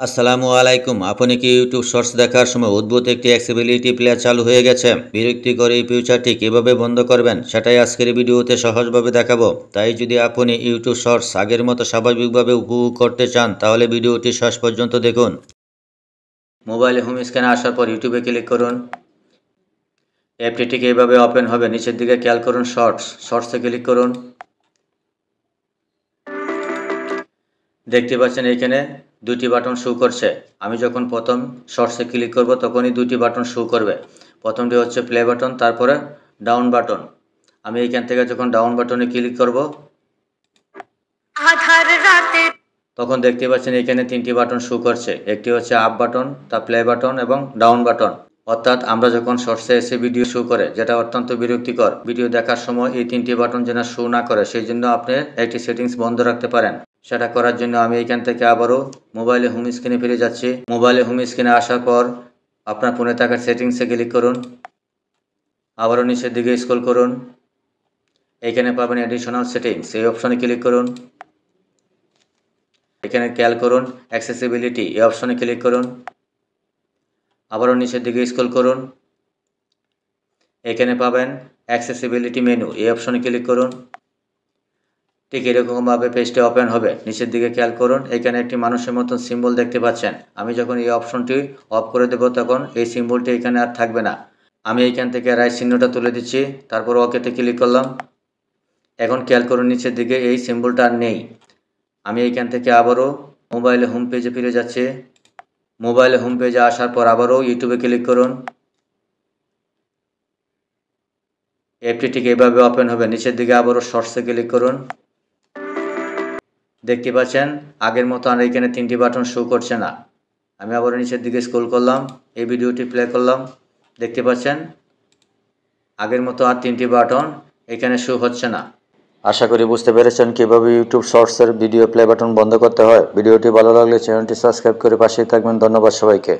আসসালামু আলাইকুম। আপনি কি ইউটিউব শর্টস দেখার সময় অদ্ভুত একটি অ্যাক্সেসিবিলিটি প্লেয়ার চালু হয়ে গেছে? বিরক্তিকর এই ফিউচারটি কীভাবে বন্ধ করবেন সেটাই আজকের ভিডিওতে সহজভাবে দেখাবো। তাই যদি আপনি ইউটিউব শর্টস আগের মতো স্বাভাবিকভাবে উপভোগ করতে চান তাহলে ভিডিওটি শেষ পর্যন্ত দেখুন। মোবাইলে হোম স্ক্রিনে আসার পর ইউটিউবে ক্লিক করুন। অ্যাপটি ঠিক এইভাবে ওপেন হবে। নিচের দিকে খেয়াল করুন শর্টসে ক্লিক করুন। দেখতে পাচ্ছেন এখানে দুটি বাটন শো করছে। আমি যখন প্রথম শর্টসে ক্লিক করব তখনই দুটি বাটন শো করবে। প্রথমটি হচ্ছে প্লে বাটন, তারপরে ডাউন বাটন। আমি এখান থেকে যখন ডাউন বাটনে ক্লিক করব তখন দেখতে পাচ্ছেন এখানে তিনটি বাটন শো করছে। একটি হচ্ছে আপ বাটন, তা প্লে বাটন এবং ডাউন বাটন। অর্থাৎ আমরা যখন শর্টসে এসে ভিডিও শো করে, যেটা অত্যন্ত বিরক্তিকর, ভিডিও দেখার সময় এই তিনটি বাটন যেন শো না করে সেই জন্য আপনি একটি সেটিংস বন্ধ রাখতে পারেন। সেটা করার জন্য আমি এখান থেকে আবারও মোবাইলে হোম স্ক্রিনে ফিরে যাচ্ছি। মোবাইলে হোম স্ক্রিনে আসার পর আপনার ফোনে থাকা সেটিংসে ক্লিক করুন। আবারও নিচের দিকে স্ক্রল করুন। এখানে পাবেন অ্যাডিশনাল সেটিংস, এই অপশনে ক্লিক করুন। এখানে খেয়াল করুন অ্যাক্সেসিবিলিটি, এই অপশনে ক্লিক করুন। আবারও নিচের দিকে স্ক্রল করুন। এখানে পাবেন অ্যাক্সেসিবিলিটি মেনু, এই অপশনে ক্লিক করুন। ঠিক এরকমভাবে পেজটি ওপেন হবে। নিচের দিকে খেয়াল করুন, এখানে একটি মানুষের মতন সিম্বল দেখতে পাচ্ছেন। আমি যখন এই অপশনটি অফ করে দেব তখন এই সিম্বলটি এখানে আর থাকবে না। আমি এইখান থেকে রাইট চিহ্নটা তুলে দিচ্ছি, তারপর ওকেতে ক্লিক করলাম। এখন খেয়াল করুন নিচের দিকে এই সিম্বলটা আর নেই। আমি এইখান থেকে আবারও মোবাইলে হোম পেজে ফিরে যাচ্ছি। মোবাইলে হোম পেজে আসার পর আবারও ইউটিউবে ক্লিক করুন। অ্যাপটি ঠিক এইভাবে ওপেন হবে। নিচের দিকে আবারও শর্টসে ক্লিক করুন। দেখতে পাচ্ছেন আগের মতো আর এখানে তিনটি বাটন শো করছে না। আমি আবার নিচের দিকে স্ক্রল করলাম, এই ভিডিওটি প্লে করলাম। দেখতে পাচ্ছেন আগের মতো আর তিনটি বাটন এখানে শো হচ্ছে না। আশা করি বুঝতে পেরেছেন কিভাবে ইউটিউব শর্টসের ভিডিও প্লে বাটন বন্ধ করতে হয়। ভিডিওটি ভালো লাগলে চ্যানেলটি সাবস্ক্রাইব করে পাশেই থাকবেন। ধন্যবাদ সবাইকে।